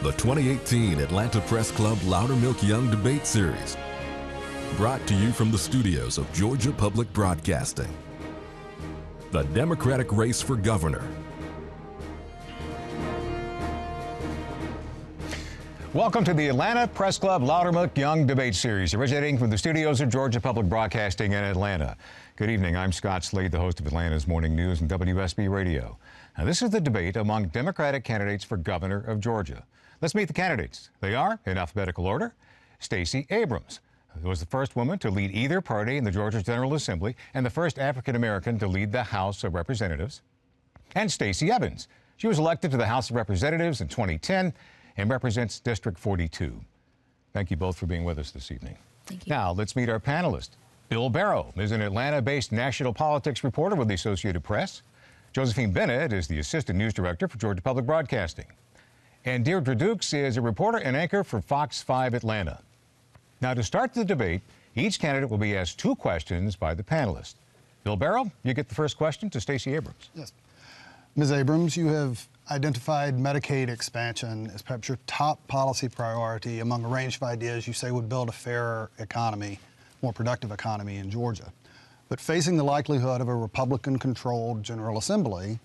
The 2018 Atlanta Press Club Loudermilk Young Debate Series. Brought to you from the studios of Georgia Public Broadcasting. The Democratic race for governor. Welcome to the Atlanta Press Club Loudermilk Young Debate Series, originating from the studios of Georgia Public Broadcasting in Atlanta. Good evening. I'm Scott Slade, the host of Atlanta's Morning News and WSB Radio. Now, this is the debate among Democratic candidates for governor of Georgia. Let's meet the candidates. They are, in alphabetical order, Stacey Abrams, who was the first woman to lead either party in the Georgia General Assembly and the first African-American to lead the House of Representatives, and Stacey Evans. She was elected to the House of Representatives in 2010 and represents District 42. Thank you both for being with us this evening. Thank you. Now, let's meet our panelists. Bill Barrow is an Atlanta-based national politics reporter with the Associated Press. Josephine Bennett is the Assistant News Director for Georgia Public Broadcasting. And Deirdre Dukes is a reporter and anchor for Fox 5 Atlanta. Now, to start the debate, each candidate will be asked two questions by the panelists. Bill Barrow, you get the first question to Stacey Abrams. Yes. Ms. Abrams, you have identified Medicaid expansion as perhaps your top policy priority among a range of ideas you say would build a fairer economy, more productive economy in Georgia. But facing the likelihood of a Republican-controlled General Assembly,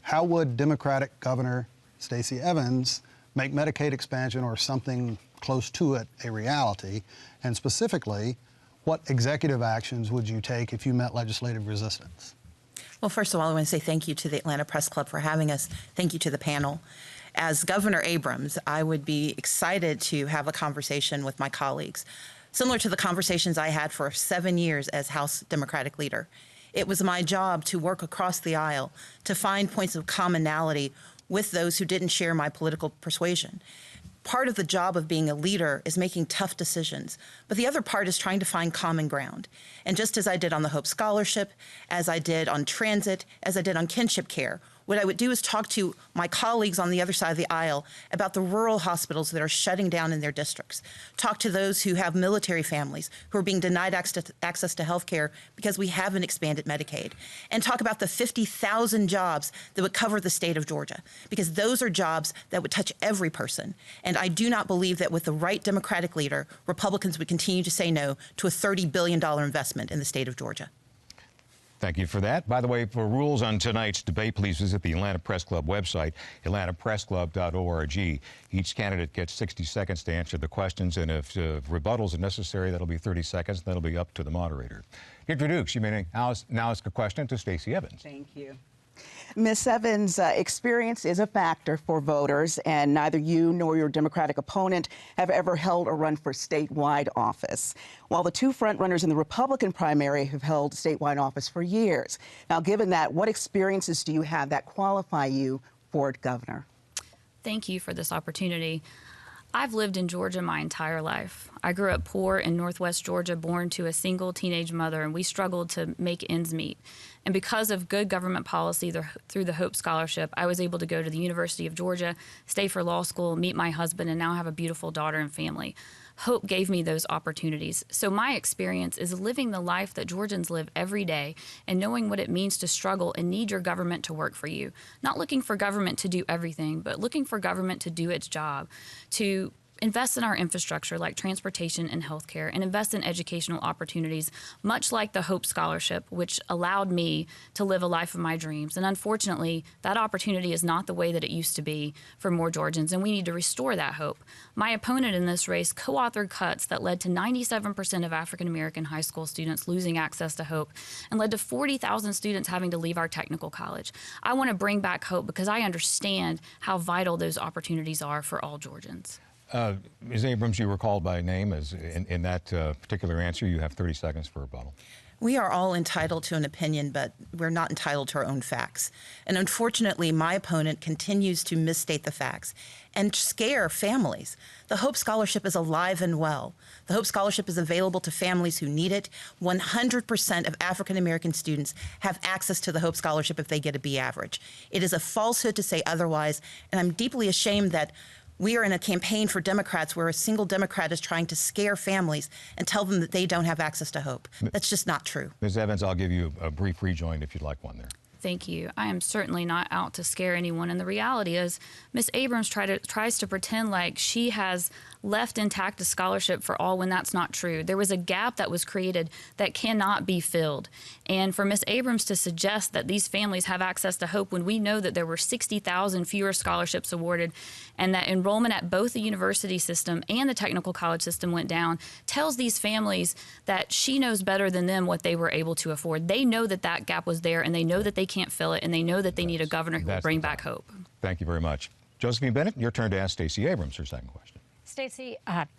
how would Democratic Governor Stacey Evans make Medicaid expansion or something close to it a reality? And specifically, what executive actions would you take if you met legislative resistance? Well, first of all, I want to say thank you to the Atlanta Press Club for having us. Thank you to the panel. As Governor Abrams, I would be excited to have a conversation with my colleagues, similar to the conversations I had for 7 years as House Democratic leader. It was my job to work across the aisle to find points of commonality with those who didn't share my political persuasion. Part of the job of being a leader is making tough decisions, but the other part is trying to find common ground. And just as I did on the Hope Scholarship, as I did on transit, as I did on kinship care, what I would do is talk to my colleagues on the other side of the aisle about the rural hospitals that are shutting down in their districts. Talk to those who have military families who are being denied access to health care because we haven't expanded Medicaid. And talk about the 50,000 jobs that would cover the state of Georgia, because those are jobs that would touch every person. And I do not believe that with the right Democratic leader, Republicans would continue to say no to a $30 billion investment in the state of Georgia. Thank you for that. By the way, for rules on tonight's debate, please visit the Atlanta Press Club website, atlantapressclub.org. Each candidate gets 60 seconds to answer the questions, and if rebuttals are necessary, that'll be 30 seconds. That'll be up to the moderator. Deirdre Dukes, you may now ask a question to Stacey Evans. Thank you. Ms. Evans, experience is a factor for voters, and neither you nor your Democratic opponent have ever held or run for statewide office, while the two frontrunners in the Republican primary have held statewide office for years. Now, given that, what experiences do you have that qualify you for governor? Thank you for this opportunity. I've lived in Georgia my entire life. I grew up poor in Northwest Georgia, born to a single teenage mother, and we struggled to make ends meet. And because of good government policy through the Hope Scholarship, I was able to go to the University of Georgia, stay for law school, meet my husband, and now have a beautiful daughter and family. Hope gave me those opportunities. So my experience is living the life that Georgians live every day and knowing what it means to struggle and need your government to work for you. Not looking for government to do everything, but looking for government to do its job, to invest in our infrastructure like transportation and healthcare, and invest in educational opportunities, much like the Hope Scholarship, which allowed me to live a life of my dreams. And unfortunately, that opportunity is not the way that it used to be for more Georgians, and we need to restore that hope. My opponent in this race co-authored cuts that led to 97% of African-American high school students losing access to hope and led to 40,000 students having to leave our technical college. I want to bring back hope because I understand how vital those opportunities are for all Georgians. Ms. Abrams, you were called by name. As in that particular answer, you have 30 seconds for rebuttal. We are all entitled to an opinion, but we're not entitled to our own facts. And unfortunately, my opponent continues to misstate the facts and scare families. The Hope Scholarship is alive and well. The Hope Scholarship is available to families who need it. 100% of African-American students have access to the Hope Scholarship if they get a B average. It is a falsehood to say otherwise, and I'm deeply ashamed that we are in a campaign for Democrats where a single Democrat is trying to scare families and tell them that they don't have access to hope. That's just not true. Ms. Evans, I'll give you a brief rejoin if you'd like one there. Thank you. I am certainly not out to scare anyone. And the reality is, Ms. Abrams tries to pretend like she has left intact a scholarship for all when that's not true. There was a gap that was created that cannot be filled. And for Ms. Abrams to suggest that these families have access to hope when we know that there were 60,000 fewer scholarships awarded and that enrollment at both the university system and the technical college system went down, tells these families that she knows better than them what they were able to afford. They know that that gap was there, and they know that they can't fill it, and they know that they need a governor who will bring back hope. Thank you very much. Josephine Bennett, your turn to ask Stacey Abrams her second question. Stacey,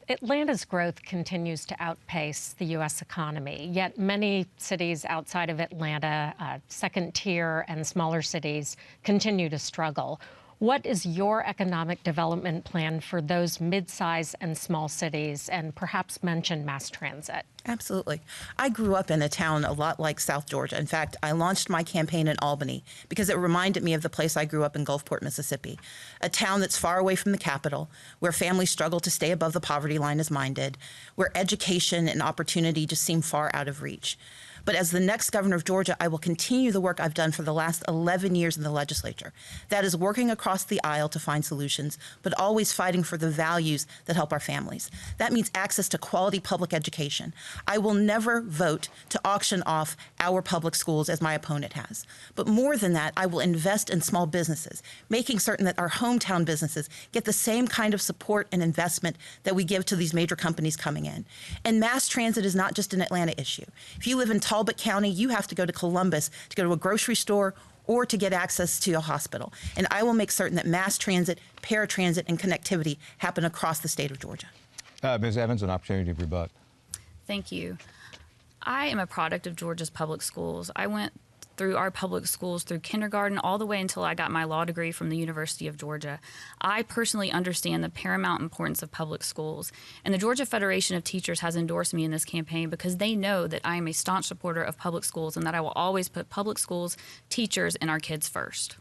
Atlanta's growth continues to outpace the U.S. economy, yet many cities outside of Atlanta, second tier and smaller cities, continue to struggle. What is your economic development plan for those mid-size and small cities, and perhaps mention mass transit? Absolutely. I grew up in a town a lot like South Georgia. In fact, I launched my campaign in Albany because it reminded me of the place I grew up in, Gulfport, Mississippi, a town that's far away from the capital, where families struggle to stay above the poverty line as mine did, where education and opportunity just seem far out of reach. But as the next governor of Georgia, I will continue the work I've done for the last 11 years in the legislature. That is working across the aisle to find solutions, but always fighting for the values that help our families. That means access to quality public education. I will never vote to auction off our public schools as my opponent has. But more than that, I will invest in small businesses, making certain that our hometown businesses get the same kind of support and investment that we give to these major companies coming in. And mass transit is not just an Atlanta issue. If you live in Talbot County, you have to go to Columbus to go to a grocery store or to get access to a hospital. And I will make certain that mass transit, paratransit, and connectivity happen across the state of Georgia. Ms. Evans, an opportunity to rebut. Thank you. I am a product of Georgia's public schools. I went through our public schools through kindergarten all the way until I got my law degree from the University of Georgia. I personally understand the paramount importance of public schools, and the Georgia Federation of Teachers has endorsed me in this campaign because they know that I am a staunch supporter of public schools and that I will always put public schools, teachers, and our kids first.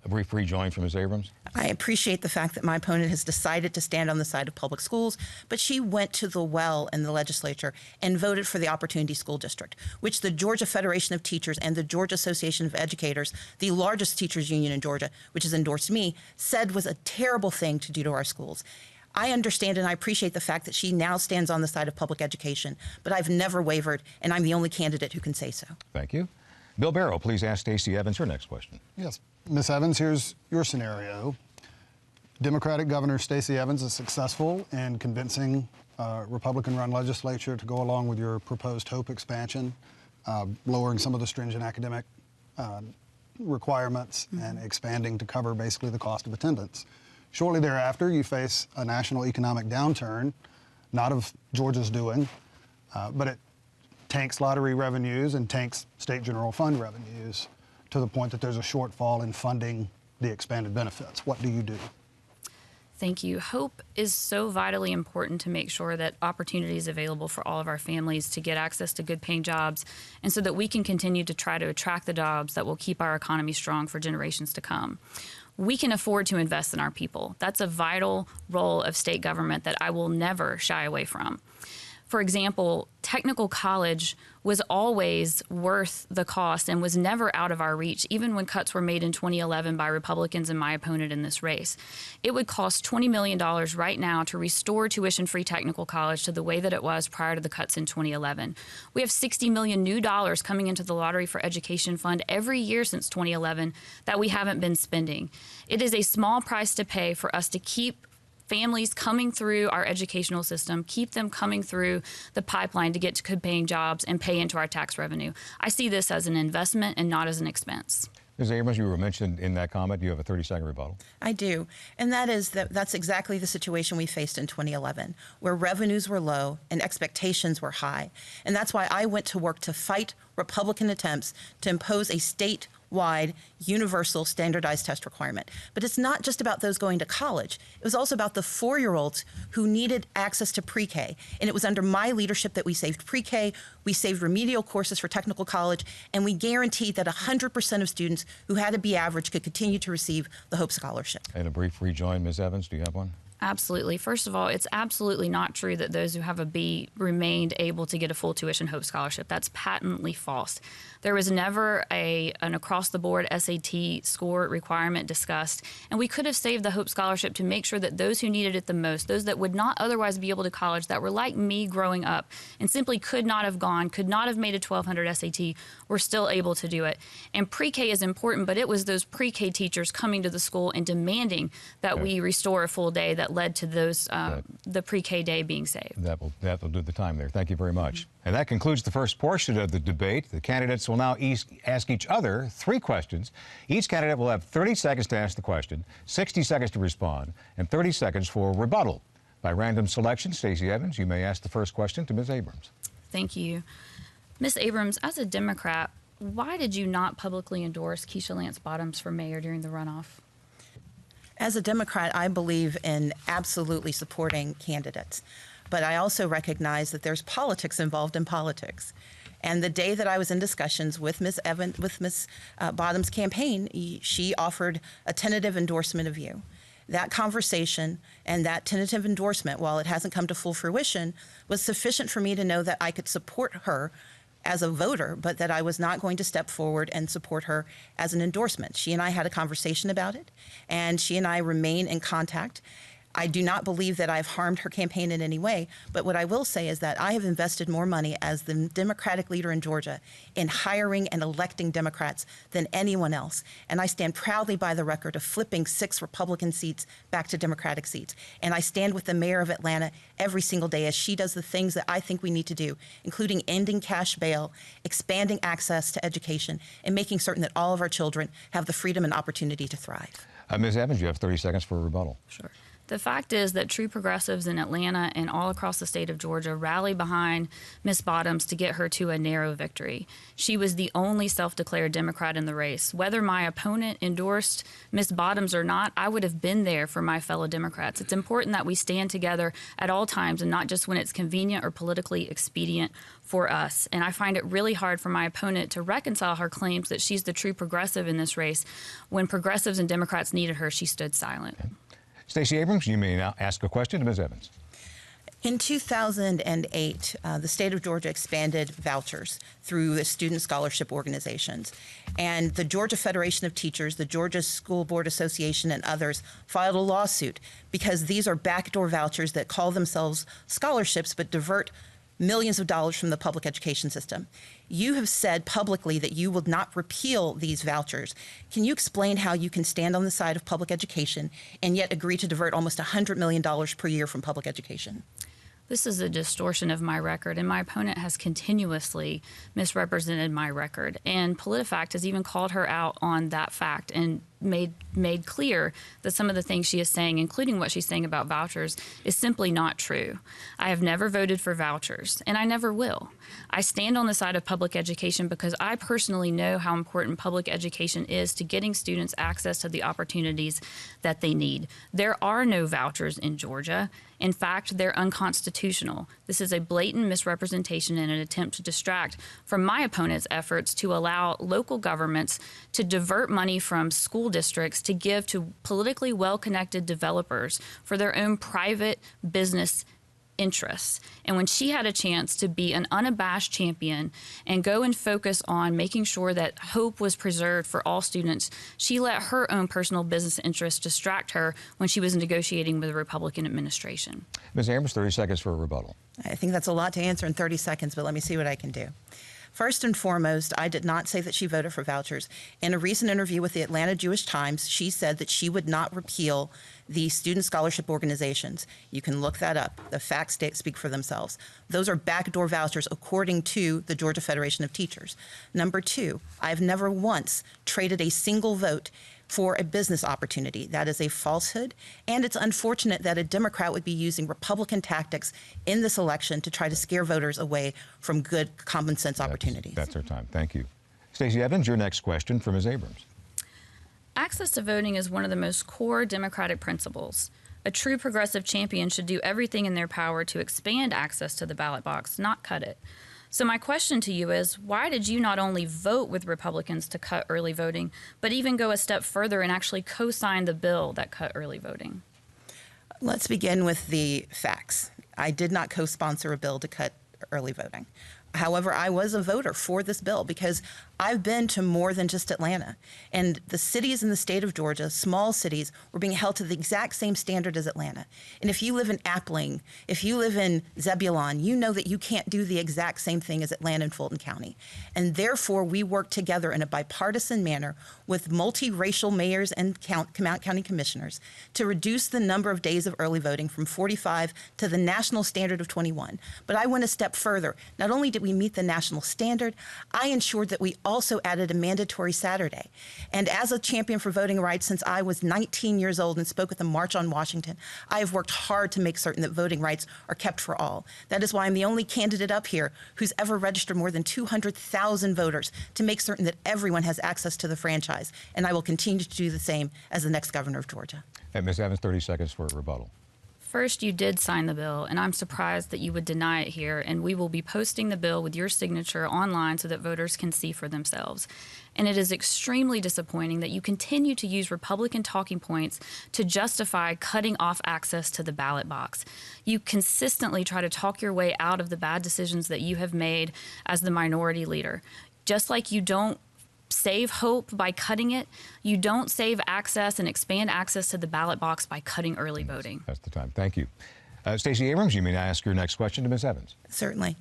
A brief rejoin from Ms. Abrams. I appreciate the fact that my opponent has decided to stand on the side of public schools, but she went to the well in the legislature and voted for the Opportunity School District, which the Georgia Federation of Teachers and the Georgia Association of Educators, the largest teachers union in Georgia, which has endorsed me, said was a terrible thing to do to our schools. I understand and I appreciate the fact that she now stands on the side of public education, but I've never wavered, and I'm the only candidate who can say so. Thank you. Bill Barrow, please ask Stacey Evans her next question. Yes. Ms. Evans, here's your scenario. Democratic Governor Stacey Evans is successful in convincing Republican-run legislature to go along with your proposed HOPE expansion, lowering some of the stringent academic requirements and expanding to cover basically the cost of attendance. Shortly thereafter, you face a national economic downturn, not of Georgia's doing, but it tanks lottery revenues and tanks state general fund revenues to the point that there's a shortfall in funding the expanded benefits. What do you do? Thank you. Hope is so vitally important to make sure that opportunity is available for all of our families to get access to good paying jobs, and so that we can continue to try to attract the jobs that will keep our economy strong for generations to come. We can afford to invest in our people. That's a vital role of state government that I will never shy away from. For example, technical college was always worth the cost and was never out of our reach, even when cuts were made in 2011 by Republicans and my opponent in this race. It would cost $20 million right now to restore tuition-free technical college to the way that it was prior to the cuts in 2011. We have $60 million new dollars coming into the Lottery for Education Fund every year since 2011 that we haven't been spending. It is a small price to pay for us to keep families coming through our educational system, keep them coming through the pipeline to get to good-paying jobs and pay into our tax revenue. I see this as an investment and not as an expense. Ms. Abrams, you were mentioned in that comment. You have a 30-second rebuttal. I do. And that's exactly the situation we faced in 2011, where revenues were low and expectations were high. And that's why I went to work to fight Republican attempts to impose a state-wide universal standardized test requirement. But it's not just about those going to college. It was also about the 4-year-olds who needed access to pre-K. And it was under my leadership that we saved pre-K, we saved remedial courses for technical college, and we guaranteed that 100% of students who had a B average could continue to receive the HOPE scholarship. And a brief rejoin, Ms. Evans, do you have one? Absolutely. First of all, it's absolutely not true that those who have a B remained able to get a full tuition Hope Scholarship. That's patently false. There was never an across-the-board SAT score requirement discussed, and we could have saved the Hope Scholarship to make sure that those who needed it the most, those that would not otherwise be able to college, that were like me growing up and simply could not have gone, could not have made a 1200 SAT, were still able to do it. And pre-K is important, but it was those pre-K teachers coming to the school and demanding that we restore a full day that led to those the pre-K day being saved. That will do the time there. Thank you very much. And that concludes the first portion of the debate. The candidates will now ask each other 3 questions. Each candidate will have 30 seconds to ask the question, 60 seconds to respond, and 30 seconds for rebuttal. By random selection, Stacey Abrams, you may ask the first question to Ms. Abrams. Thank you. Ms. Abrams, as a Democrat, why did you not publicly endorse Keisha Lance Bottoms for mayor during the runoff? As a Democrat, I believe in absolutely supporting candidates. But I also recognize that there's politics involved in politics. And the day that I was in discussions with Ms. Bottoms' campaign, she offered a tentative endorsement of you. That conversation and that tentative endorsement, while it hasn't come to full fruition, was sufficient for me to know that I could support her as a voter, but that I was not going to step forward and support her as an endorsement. She and I had a conversation about it, and she and I remain in contact. I do not believe that I've harmed her campaign in any way, but what I will say is that I have invested more money as the Democratic leader in Georgia in hiring and electing Democrats than anyone else. And I stand proudly by the record of flipping 6 Republican seats back to Democratic seats. And I stand with the mayor of Atlanta every single day as she does the things that I think we need to do, including ending cash bail, expanding access to education, and making certain that all of our children have the freedom and opportunity to thrive. Ms. Evans, you have 30 seconds for a rebuttal. Sure. The fact is that true progressives in Atlanta and all across the state of Georgia rally behind Ms. Bottoms to get her to a narrow victory. She was the only self-declared Democrat in the race. Whether my opponent endorsed Ms. Bottoms or not, I would have been there for my fellow Democrats. It's important that we stand together at all times and not just when it's convenient or politically expedient for us. And I find it really hard for my opponent to reconcile her claims that she's the true progressive in this race. When progressives and Democrats needed her, she stood silent. Okay. Stacey Abrams, you may now ask a question to Ms. Evans. In 2008, the state of Georgia expanded vouchers through the student scholarship organizations. And the Georgia Federation of Teachers, the Georgia School Board Association, and others filed a lawsuit because these are backdoor vouchers that call themselves scholarships but divert millions of dollars from the public education system. You have said publicly that you will not repeal these vouchers. Can you explain how you can stand on the side of public education and yet agree to divert almost $100 million per year from public education? This is a distortion of my record, and my opponent has continuously misrepresented my record. And PolitiFact has even called her out on that fact and made clear that some of the things she is saying, including what she's saying about vouchers, is simply not true. I have never voted for vouchers, and I never will. I stand on the side of public education because I personally know how important public education is to getting students access to the opportunities that they need. There are no vouchers in Georgia. In fact, they're unconstitutional. This is a blatant misrepresentation and an attempt to distract from my opponent's efforts to allow local governments to divert money from school districts to give to politically well-connected developers for their own private business interests. And when she had a chance to be an unabashed champion and go and focus on making sure that hope was preserved for all students, she let her own personal business interests distract her when she was negotiating with the Republican administration. Ms. Abrams, 30 seconds for a rebuttal. I think that's a lot to answer in 30 seconds, but let me see what I can do. First and foremost, I did not say that she voted for vouchers. In a recent interview with the Atlanta Jewish Times, she said that she would not repeal the student scholarship organizations. You can look that up. The facts speak for themselves. Those are backdoor vouchers according to the Georgia Federation of Teachers. Number 2, I've never once traded a single vote for a business opportunity. That is a falsehood, and it's unfortunate that a Democrat would be using Republican tactics in this election to try to scare voters away from good common sense opportunities. That's our time. Thank you. Stacey Evans, your next question for Ms. Abrams. Access to voting is one of the most core democratic principles. A true progressive champion should do everything in their power to expand access to the ballot box, not cut it. So my question to you is, why did you not only vote with Republicans to cut early voting, but even go a step further and actually co-sign the bill that cut early voting? Let's begin with the facts. I did not co-sponsor a bill to cut early voting. However, I was a voter for this bill because I've been to more than just Atlanta. And the cities in the state of Georgia, small cities, were being held to the exact same standard as Atlanta. And if you live in Appling, if you live in Zebulon, you know that you can't do the exact same thing as Atlanta and Fulton County. And therefore, we work together in a bipartisan manner with multiracial mayors and county commissioners to reduce the number of days of early voting from 45 to the national standard of 21. But I went a step further. Not only did we meet the national standard, I ensured that we also added a mandatory Saturday. And as a champion for voting rights since I was 19 years old and spoke at the March on Washington, I have worked hard to make certain that voting rights are kept for all. That is why I'm the only candidate up here who's ever registered more than 200,000 voters to make certain that everyone has access to the franchise. And I will continue to do the same as the next governor of Georgia. And Ms. Evans, 30 seconds for a rebuttal. First, you did sign the bill, and I'm surprised that you would deny it here, and we will be posting the bill with your signature online so that voters can see for themselves. And it is extremely disappointing that you continue to use Republican talking points to justify cutting off access to the ballot box. You consistently try to talk your way out of the bad decisions that you have made as the minority leader. Just like you don't save hope by cutting it, you don't save access and expand access to the ballot box by cutting early voting. That's the time. Thank you. Stacey Abrams, you may ask your next question to Ms. Evans. Certainly.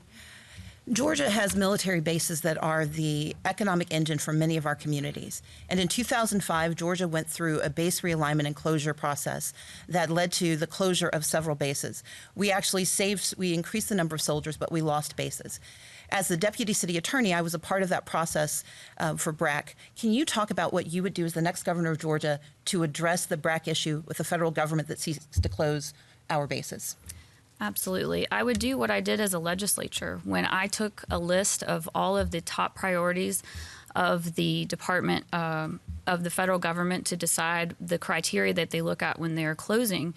Georgia has military bases that are the economic engine for many of our communities. And in 2005, Georgia went through a base realignment and closure process that led to the closure of several bases. We actually increased the number of soldiers, but we lost bases. As the deputy city attorney, I was a part of that process for BRAC. Can you talk about what you would do as the next governor of Georgia to address the BRAC issue with the federal government that seeks to close our bases? Absolutely. I would do what I did as a legislature when I took a list of all of the top priorities of the Department of the federal government to decide the criteria that they look at when they're closing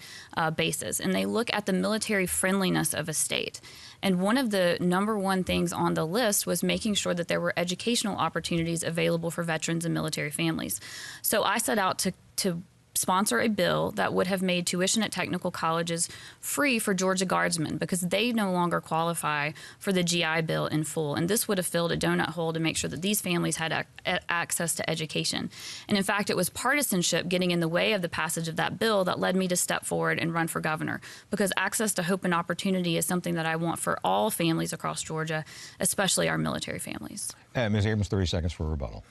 bases. And they look at the military friendliness of a state. And one of the #1 things on the list was making sure that there were educational opportunities available for veterans and military families. So I set out to sponsor a bill that would have made tuition at technical colleges free for Georgia Guardsmen because they no longer qualify for the GI Bill in full. And this would have filled a donut hole to make sure that these families had access to education. And in fact, it was partisanship getting in the way of the passage of that bill that led me to step forward and run for governor, because access to hope and opportunity is something that I want for all families across Georgia, especially our military families. Ms. Abrams, 30 seconds for a rebuttal.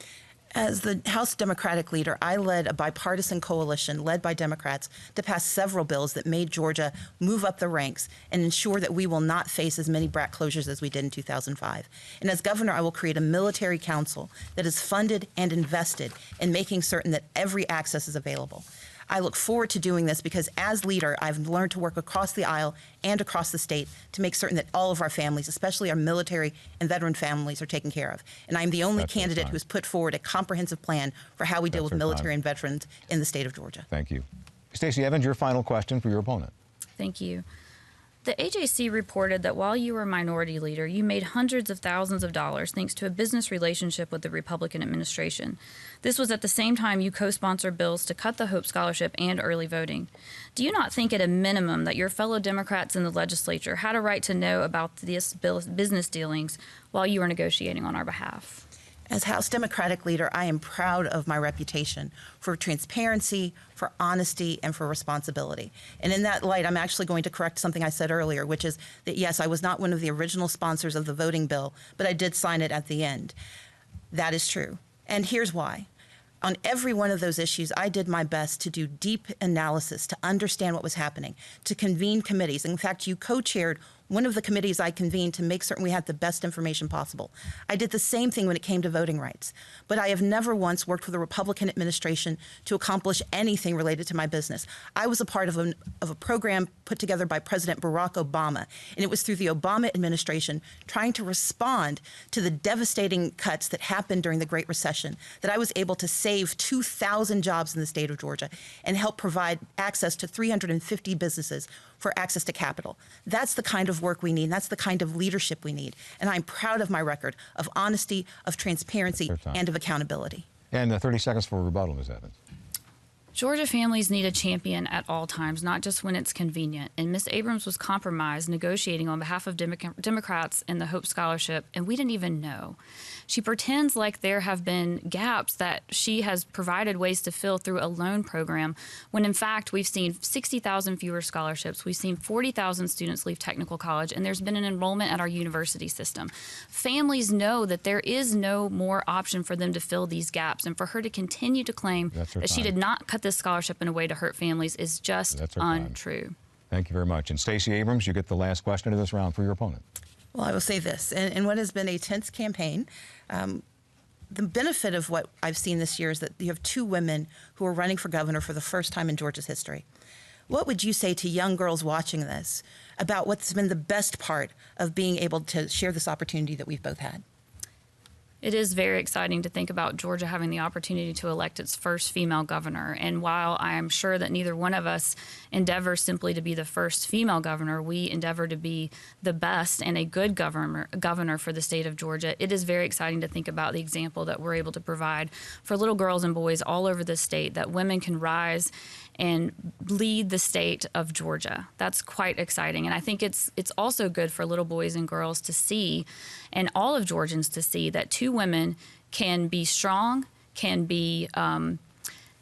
As the House Democratic leader, I led a bipartisan coalition led by Democrats to pass several bills that made Georgia move up the ranks and ensure that we will not face as many BRAC closures as we did in 2005. And as governor, I will create a military council that is funded and invested in making certain that every access is available. I look forward to doing this because as leader, I've learned to work across the aisle and across the state to make certain that all of our families, especially our military and veteran families, are taken care of. And I'm the only candidate who's put forward a comprehensive plan for how we deal with military and veterans in the state of Georgia. Thank you. Stacey Evans, your final question for your opponent. Thank you. The AJC reported that while you were minority leader, you made hundreds of thousands of dollars thanks to a business relationship with the Republican administration. This was at the same time you co-sponsored bills to cut the Hope Scholarship and early voting. Do you not think at a minimum that your fellow Democrats in the legislature had a right to know about this business dealings while you were negotiating on our behalf? As House Democratic leader, I am proud of my reputation for transparency, for honesty, and for responsibility. And in that light, I'm actually going to correct something I said earlier, which is that, yes, I was not one of the original sponsors of the voting bill, but I did sign it at the end. That is true. And here's why. On every one of those issues, I did my best to do deep analysis, to understand what was happening, to convene committees. In fact, you co-chaired one of the committees I convened to make certain we had the best information possible. I did the same thing when it came to voting rights. But I have never once worked with a Republican administration to accomplish anything related to my business. I was a part of a program put together by President Barack Obama, and it was through the Obama administration trying to respond to the devastating cuts that happened during the Great Recession that I was able to save 2,000 jobs in the state of Georgia and help provide access to 350 businesses for access to capital. That's the kind of work we need. That's the kind of leadership we need. And I'm proud of my record of honesty, of transparency, and of accountability. And 30 seconds for a rebuttal, Ms. Evans. Georgia families need a champion at all times, not just when it's convenient. And Ms. Abrams was compromised negotiating on behalf of Democrats in the Hope Scholarship, and we didn't even know. She pretends like there have been gaps that she has provided ways to fill through a loan program, when in fact we've seen 60,000 fewer scholarships, we've seen 40,000 students leave technical college, and there's been an enrollment at our university system. Families know that there is no more option for them to fill these gaps, and for her to continue to claim that she did not cut this scholarship in a way to hurt families is just untrue. Thank you very much. And Stacey Abrams, you get the last question of this round for your opponent. Well, I will say this, in what has been a tense campaign, the benefit of what I've seen this year is that you have two women who are running for governor for the first time in Georgia's history. What would you say to young girls watching this about what's been the best part of being able to share this opportunity that we've both had? It is very exciting to think about Georgia having the opportunity to elect its first female governor. And while I am sure that neither one of us endeavors simply to be the first female governor, we endeavor to be the best and a good governor for the state of Georgia. It is very exciting to think about the example that we're able to provide for little girls and boys all over the state, that women can rise and lead the state of Georgia. That's quite exciting. And I think it's also good for little boys and girls to see, and all of Georgians to see, that two women can be strong, can be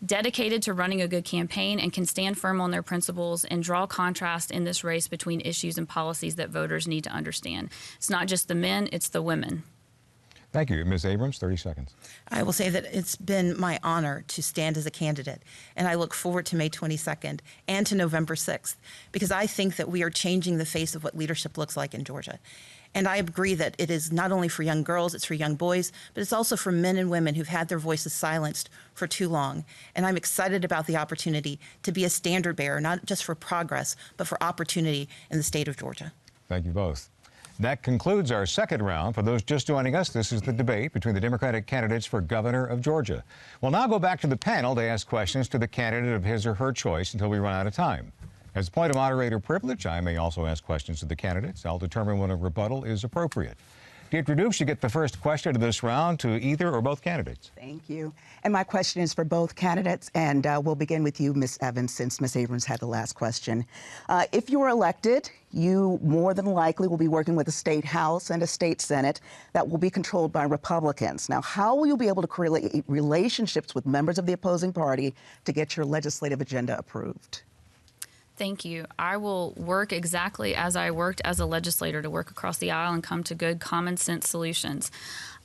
dedicated to running a good campaign, and can stand firm on their principles and draw contrast in this race between issues and policies that voters need to understand. It's not just the men, it's the women. Thank you. Ms. Abrams, 30 seconds. I will say that it's been my honor to stand as a candidate, and I look forward to May 22nd and to November 6th, because I think that we are changing the face of what leadership looks like in Georgia. And I agree that it is not only for young girls, it's for young boys, but it's also for men and women who've had their voices silenced for too long. And I'm excited about the opportunity to be a standard bearer, not just for progress, but for opportunity in the state of Georgia. Thank you both. That concludes our second round. For those just joining us, this is the debate between the Democratic candidates for governor of Georgia. We'll now go back to the panel to ask questions to the candidate of his or her choice until we run out of time. As a point of moderator privilege, I may also ask questions to the candidates. I'll determine when a rebuttal is appropriate. Deidre Dukes, you get the first question of this round to either or both candidates. Thank you. And my question is for both candidates, and we'll begin with you, Ms. Evans, since Ms. Abrams had the last question. If you are elected, you more than likely will be working with a state House and a state Senate that will be controlled by Republicans. Now, how will you be able to create relationships with members of the opposing party to get your legislative agenda approved? Thank you. I will work exactly as I worked as a legislator, to work across the aisle and come to good common sense solutions.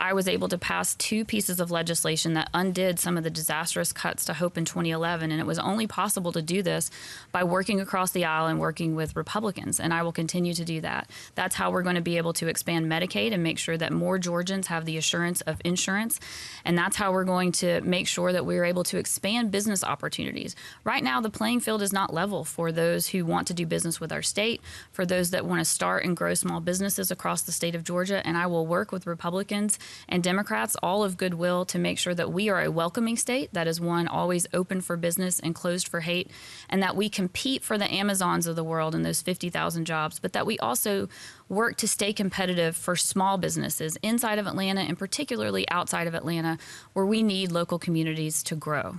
I was able to pass two pieces of legislation that undid some of the disastrous cuts to Hope in 2011, and it was only possible to do this by working across the aisle and working with Republicans, and I will continue to do that. That's how we're going to be able to expand Medicaid and make sure that more Georgians have the assurance of insurance, and that's how we're going to make sure that we're able to expand business opportunities. Right now, the playing field is not level for those who want to do business with our state, for those that want to start and grow small businesses across the state of Georgia, and I will work with Republicans and Democrats, all of goodwill, to make sure that we are a welcoming state, that is one always open for business and closed for hate, and that we compete for the Amazons of the world and those 50,000 jobs, but that we also work to stay competitive for small businesses inside of Atlanta and particularly outside of Atlanta, where we need local communities to grow.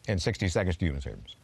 And 60 seconds to you, Ms. Abrams.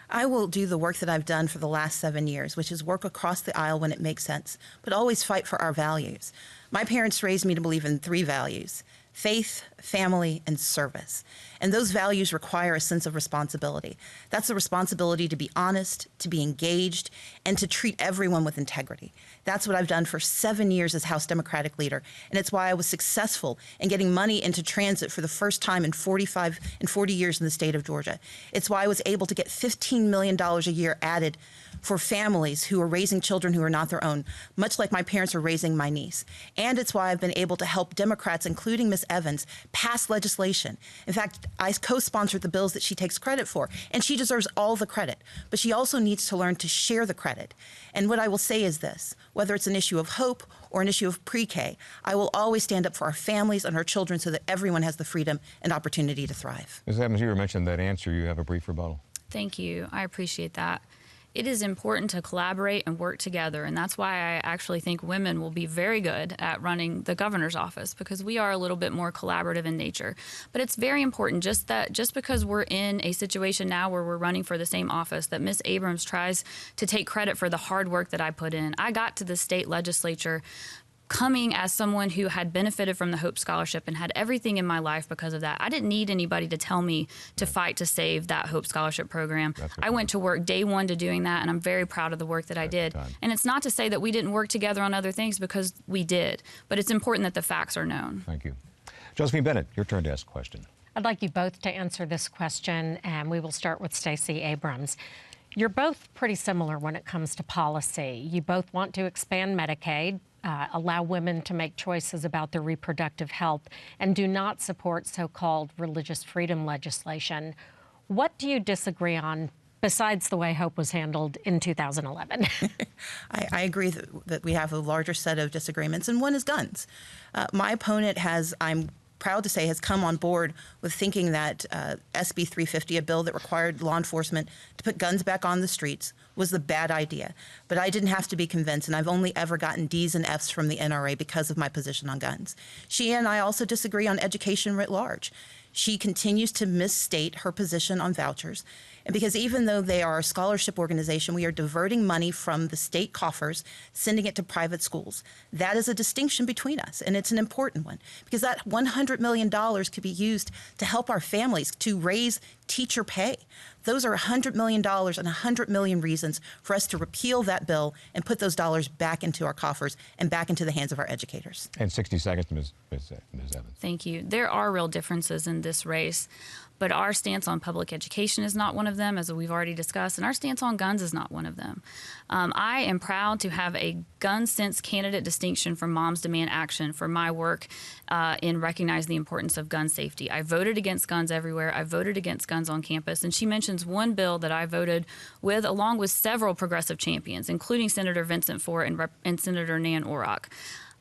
I will do the work that I've done for the last 7 years, which is work across the aisle when it makes sense, but always fight for our values. My parents raised me to believe in 3 values: faith, family, and service. And those values require a sense of responsibility. That's the responsibility to be honest, to be engaged, and to treat everyone with integrity. That's what I've done for 7 years as House Democratic leader, and it's why I was successful in getting money into transit for the first time in 40 years in the state of Georgia. It's why I was able to get $15 million a year added for families who are raising children who are not their own, much like my parents are raising my niece. And it's why I've been able to help Democrats, including Ms. Evans, pass legislation. In fact, I co-sponsored the bills that she takes credit for, and she deserves all the credit. But she also needs to learn to share the credit. And what I will say is this: whether it's an issue of hope or an issue of pre-K, I will always stand up for our families and our children so that everyone has the freedom and opportunity to thrive. Ms. Evans, you mentioned that answer. You have a brief rebuttal. Thank you. I appreciate that. it is important to collaborate and work together. And that's why I actually think women will be very good at running the governor's office, because we are a little bit more collaborative in nature. But it's very important just because we're in a situation now where we're running for the same office, that Ms. Abrams tries to take credit for the hard work that I put in. I got to the state legislature coming as someone who had benefited from the Hope Scholarship and had everything in my life because of that. I didn't need anybody to tell me to fight to save that Hope Scholarship program. I went to work day one to doing that, and I'm very proud of the work that I did. And it's not to say that we didn't work together on other things, because we did. But it's important that the facts are known. Thank you. Josephine Bennett, your turn to ask a question. I'd like you both to answer this question, and we will start with Stacey Abrams. You're both pretty similar when it comes to policy. You both want to expand Medicaid, allow women to make choices about their reproductive health, and do not support so-called religious freedom legislation. What do you disagree on besides the way Hope was handled in 2011? I agree that we have a larger set of disagreements, and one is guns. My opponent I'm proud to say, has come on board with thinking that SB 350, a bill that required law enforcement to put guns back on the streets, was the bad idea. But I didn't have to be convinced, and I've only ever gotten D's and F's from the NRA because of my position on guns. She and I also disagree on education writ large. She continues to misstate her position on vouchers. And because even though they are a scholarship organization, we are diverting money from the state coffers, sending it to private schools. That is a distinction between us, and it's an important one, because that $100 million could be used to help our families, to raise teacher pay. Those are $100 million and 100 million reasons for us to repeal that bill and put those dollars back into our coffers and back into the hands of our educators. And 60 seconds to Ms. Evans. Thank you. There are real differences in this race, but our stance on public education is not one of them, as we've already discussed, and our stance on guns is not one of them. I am proud to have a gun sense candidate distinction from Moms Demand Action for my work in recognizing the importance of gun safety. I voted against guns everywhere. I voted against guns on campus, and she mentions one bill that I voted with, along with several progressive champions, including Senator Vincent Fort and Senator Nan Orrock.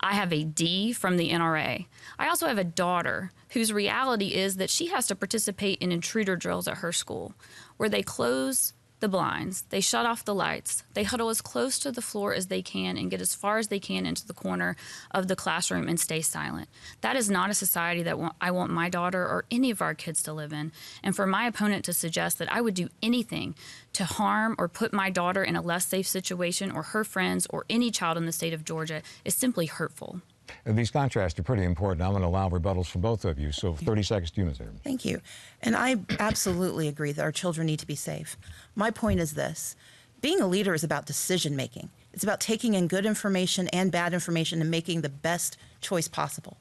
I have a D from the NRA. I also have a daughter whose reality is that she has to participate in intruder drills at her school, where they close the blinds, they shut off the lights, they huddle as close to the floor as they can and get as far as they can into the corner of the classroom and stay silent. That is not a society that I want my daughter or any of our kids to live in. And for my opponent to suggest that I would do anything to harm or put my daughter in a less safe situation, or her friends, or any child in the state of Georgia, is simply hurtful. And these contrasts are pretty important. I'm going to allow rebuttals from both of you. So 30 seconds to you, Ms. Abrams. Thank you. And I absolutely agree that our children need to be safe. My point is this. Being a leader is about decision making. It's about taking in good information and bad information and making the best choice possible.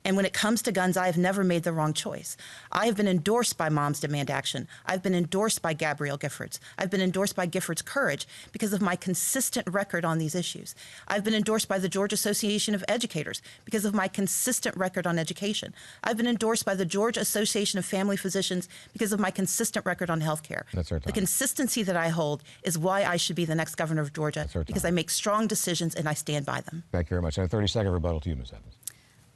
And when it comes to guns, I have never made the wrong choice. I have been endorsed by Moms Demand Action. I've been endorsed by Gabrielle Giffords. I've been endorsed by Giffords Courage because of my consistent record on these issues. I've been endorsed by the Georgia Association of Educators because of my consistent record on education. I've been endorsed by the Georgia Association of Family Physicians because of my consistent record on health care. That's our time. The consistency that I hold is why I should be the next governor of Georgia, because I make strong decisions and I stand by them. Thank you very much. And a 30-second rebuttal to you, Ms. Evans.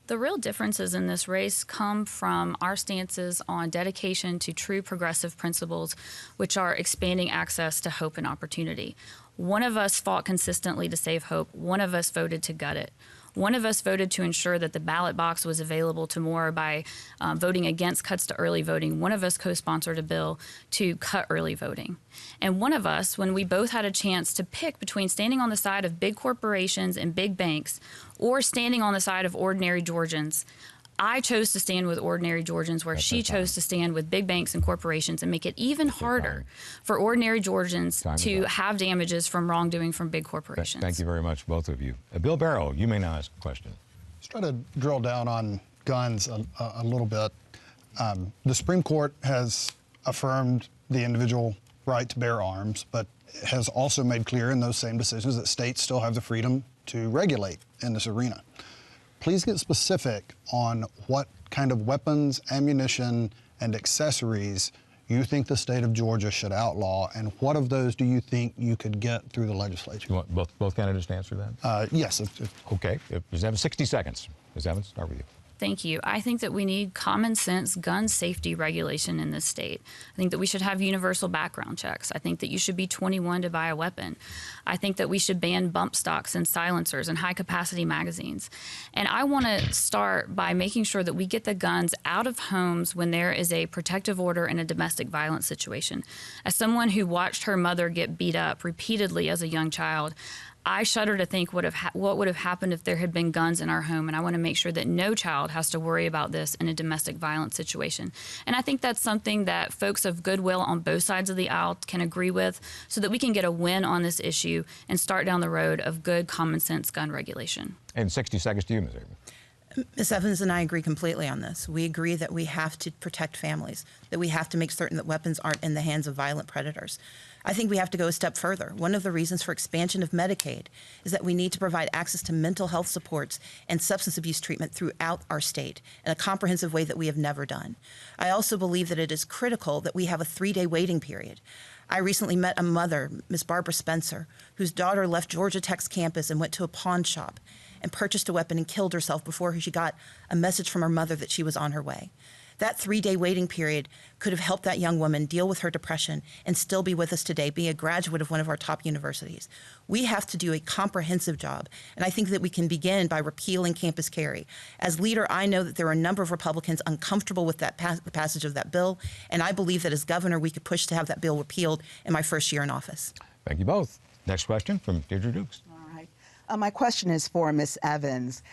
The real differences in this race come from our stances on dedication to true progressive principles, which are expanding access to hope and opportunity. One of us fought consistently to save hope. One of us voted to gut it. One of us voted to ensure that the ballot box was available to more by voting against cuts to early voting. One of us co-sponsored a bill to cut early voting. And one of us, when we both had a chance to pick between standing on the side of big corporations and big banks or standing on the side of ordinary Georgians, I chose to stand with ordinary Georgians, where she chose to stand with big banks and corporations, and make it even harder for ordinary Georgians to have damages from wrongdoing from big corporations. Thank you very much, both of you. Bill Barrow, you may now ask a question. Let's try to drill down on guns a little bit. The Supreme Court has affirmed the individual right to bear arms, but has also made clear in those same decisions that states still have the freedom to regulate in this arena. Please get specific on what kind of weapons, ammunition, and accessories you think the state of Georgia should outlaw, and what of those do you think you could get through the legislature? You want both candidates to answer that? Yes. Okay. Ms. Evans, 60 seconds. Ms. Evans, start with you. Thank you. I think that we need common sense gun safety regulation in this state. I think that we should have universal background checks. I think that you should be 21 to buy a weapon. I think that we should ban bump stocks and silencers and high capacity magazines. And I want to start by making sure that we get the guns out of homes when there is a protective order in a domestic violence situation. As someone who watched her mother get beat up repeatedly as a young child, I shudder to think what would have happened if there had been guns in our home, and I want to make sure that no child has to worry about this in a domestic violence situation. And I think that's something that folks of goodwill on both sides of the aisle can agree with, so that we can get a win on this issue and start down the road of good common sense gun regulation. And 60 seconds to you, Ms. Abrams. Ms. Evans and I agree completely on this. We agree that we have to protect families, that we have to make certain that weapons aren't in the hands of violent predators. I think we have to go a step further. One of the reasons for expansion of Medicaid is that we need to provide access to mental health supports and substance abuse treatment throughout our state in a comprehensive way that we have never done. I also believe that it is critical that we have a 3-day waiting period. I recently met a mother, Ms. Barbara Spencer, whose daughter left Georgia Tech's campus and went to a pawn shop and purchased a weapon and killed herself before she got a message from her mother that she was on her way. That 3-day waiting period could have helped that young woman deal with her depression and still be with us today, being a graduate of one of our top universities. We have to do a comprehensive job, and I think that we can begin by repealing campus carry. As leader, I know that there are a number of Republicans uncomfortable with that the passage of that bill, and I believe that as governor, we could push to have that bill repealed in my first year in office. Thank you both. Next question from Deirdre Dukes. My question is for Ms. Evans.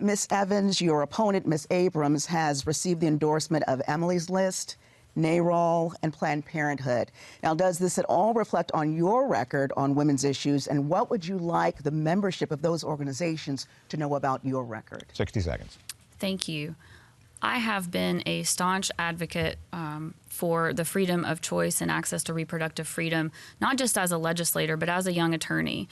Ms. Evans, your opponent, Ms. Abrams, has received the endorsement of Emily's List, NARAL, and Planned Parenthood. Now, does this at all reflect on your record on women's issues, and what would you like the membership of those organizations to know about your record? 60 seconds. Thank you. I have been a staunch advocate for the freedom of choice and access to reproductive freedom, not just as a legislator, but as a young attorney.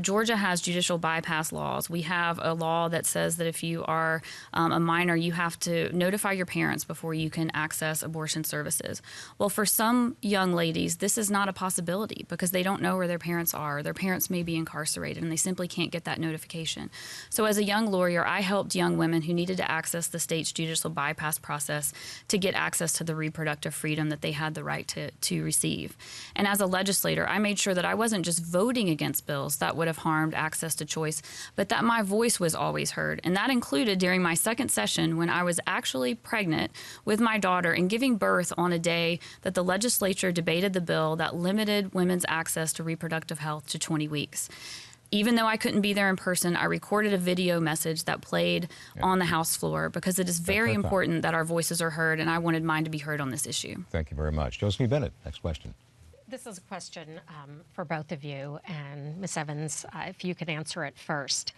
Georgia has judicial bypass laws. We have a law that says that if you are a minor, you have to notify your parents before you can access abortion services. Well, for some young ladies, this is not a possibility because they don't know where their parents are. Their parents may be incarcerated, and they simply can't get that notification. So as a young lawyer, I helped young women who needed to access the state's judicial bypass process to get access to the reproductive freedom that they had the right to receive. And as a legislator, I made sure that I wasn't just voting against bills that would have harmed access to choice, but that my voice was always heard. And that included during my second session when I was actually pregnant with my daughter and giving birth on a day that the legislature debated the bill that limited women's access to reproductive health to 20 weeks. Even though I couldn't be there in person, I recorded a video message that played on the House floor because it is very important that our voices are heard, and I wanted mine to be heard on this issue. Thank you very much. Josephine Bennett, next question. This is a question for both of you, and Ms. Evans, if you could answer it first.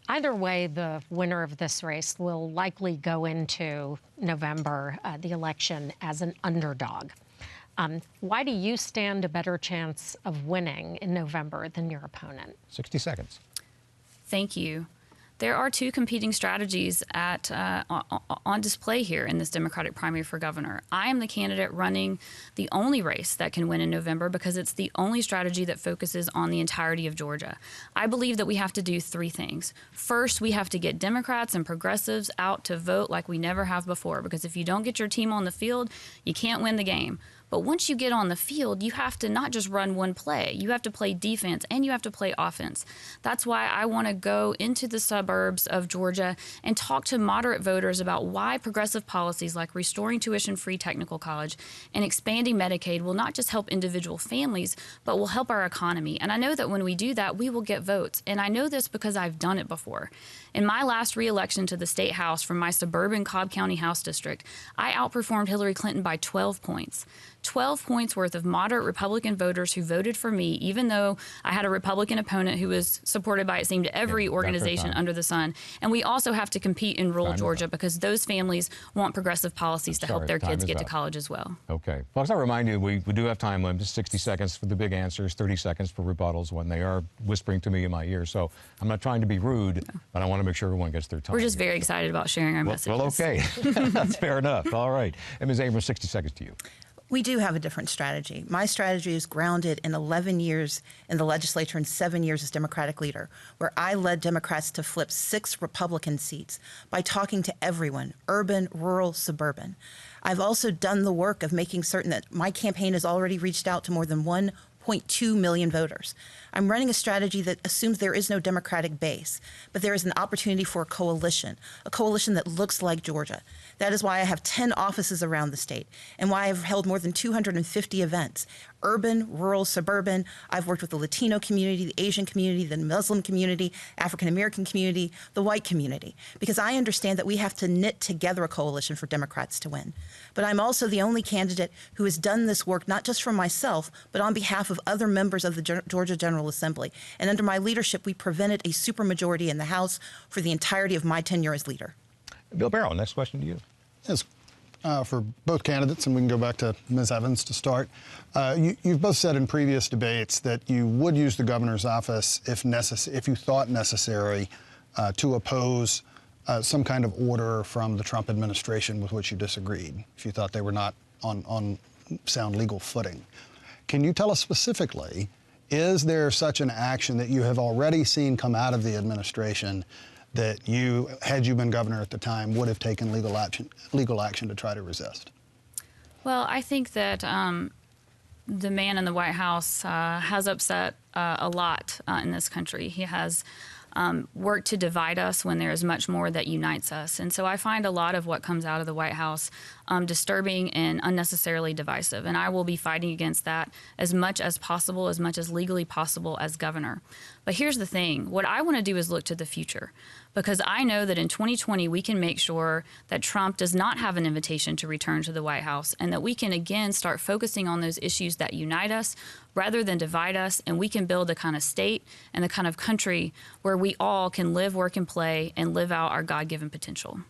Either way, the winner of this race will likely go into November, the election, as an underdog. Why do you stand a better chance of winning in November than your opponent? 60 seconds. Thank you. There are two competing strategies on display here in this Democratic primary for governor. I am the candidate running the only race that can win in November because it's the only strategy that focuses on the entirety of Georgia. I believe that we have to do three things. First, we have to get Democrats and progressives out to vote like we never have before, because if you don't get your team on the field, you can't win the game. But once you get on the field, you have to not just run one play. You have to play defense and you have to play offense. That's why I want to go into the suburbs of Georgia and talk to moderate voters about why progressive policies like restoring tuition-free technical college and expanding Medicaid will not just help individual families, but will help our economy. And I know that when we do that, we will get votes. And I know this because I've done it before. In my last re-election to the state house from my suburban Cobb County House district, I outperformed Hillary Clinton by 12 points. 12 points worth of moderate Republican voters who voted for me, even though I had a Republican opponent who was supported by, it seemed, every organization under the sun. And we also have to compete in rural Georgia because those families want progressive policies to help their kids get to college as well. Okay. Folks, I remind you, we do have time limits, 60 seconds for the big answers, 30 seconds for rebuttals when they are whispering to me in my ear. So I'm not trying to be rude, but I want to make sure everyone gets their time. We're just very excited about sharing our messages. Well, okay. That's fair enough. All right. And Ms. Abrams, 60 seconds to you. We do have a different strategy. My strategy is grounded in 11 years in the legislature and 7 years as Democratic leader, where I led Democrats to flip 6 Republican seats by talking to everyone, urban, rural, suburban. I've also done the work of making certain that my campaign has already reached out to more than 1.2 million voters. I'm running a strategy that assumes there is no Democratic base, but there is an opportunity for a coalition that looks like Georgia. That is why I have 10 offices around the state and why I've held more than 250 events. Urban, rural, suburban. I've worked with the Latino community, the Asian community, the Muslim community, African American community, the white community, because I understand that we have to knit together a coalition for Democrats to win. But I'm also the only candidate who has done this work, not just for myself, but on behalf of other members of the Georgia General Assembly. And under my leadership, we prevented a supermajority in the House for the entirety of my tenure as leader. Bill Barrow, next question to you. Yes. For both candidates, and we can go back to Ms. Evans to start. You've both said in previous debates that you would use the governor's office if you thought necessary to oppose some kind of order from the Trump administration with which you disagreed, if you thought they were not on sound legal footing. Can you tell us specifically, is there such an action that you have already seen come out of the administration that you, had you been governor at the time, would have taken legal action to try to resist? Well, I think that the man in the White House has upset a lot in this country. He has worked to divide us when there is much more that unites us. And so I find a lot of what comes out of the White House disturbing and unnecessarily divisive. And I will be fighting against that as much as possible, as much as legally possible as governor. But here's the thing. What I want to do is look to the future, because I know that in 2020 we can make sure that Trump does not have an invitation to return to the White House, and that we can again start focusing on those issues that unite us rather than divide us, and we can build a kind of state and the kind of country where we all can live, work, and play and live out our God-given potential.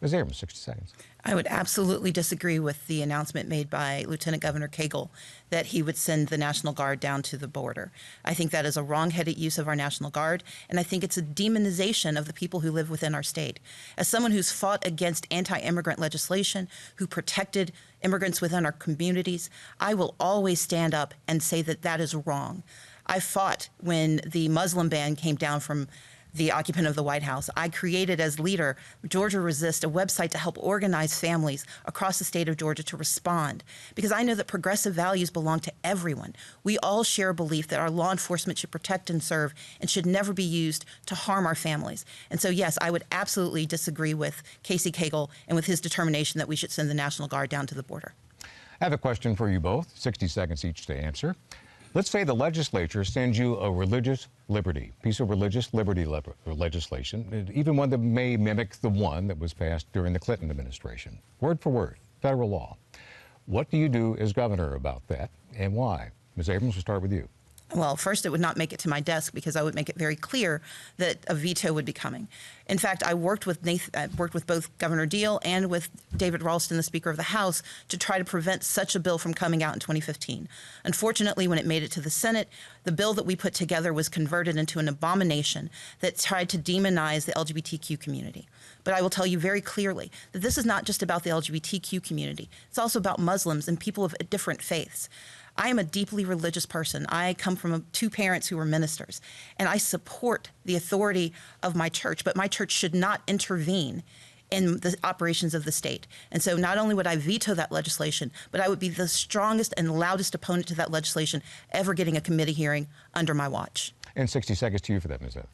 Ms. Abrams, 60 seconds. I would absolutely disagree with the announcement made by Lieutenant Governor Cagle that he would send the National Guard down to the border. I think that is a wrong-headed use of our National Guard, and I think it's a demonization of the people who live within our state. As someone who's fought against anti-immigrant legislation, who protected immigrants within our communities, I will always stand up and say that that is wrong. I fought when the Muslim ban came down from the occupant of the White House. I created as leader Georgia Resist, a website to help organize families across the state of Georgia to respond, because I know that progressive values belong to everyone. We all share a belief that our law enforcement should protect and serve and should never be used to harm our families. And so, yes, I would absolutely disagree with Casey Cagle and with his determination that we should send the National Guard down to the border. I have a question for you both, 60 seconds each to answer. Let's say the legislature sends you a religious liberty, piece of religious liberty legislation, even one that may mimic the one that was passed during the Clinton administration, word for word, federal law. What do you do as governor about that, and why? Ms. Abrams, we'll start with you. Well, first, it would not make it to my desk because I would make it very clear that a veto would be coming. In fact, I worked with both Governor Deal and with David Ralston, the Speaker of the House, to try to prevent such a bill from coming out in 2015. Unfortunately, when it made it to the Senate, the bill that we put together was converted into an abomination that tried to demonize the LGBTQ community. But I will tell you very clearly that this is not just about the LGBTQ community. It's also about Muslims and people of different faiths. I am a deeply religious person. I come from 2 parents who were ministers, and I support the authority of my church, but my church should not intervene in the operations of the state. And so not only would I veto that legislation, but I would be the strongest and loudest opponent to that legislation ever getting a committee hearing under my watch. And 60 seconds to you for that, Ms. Evans.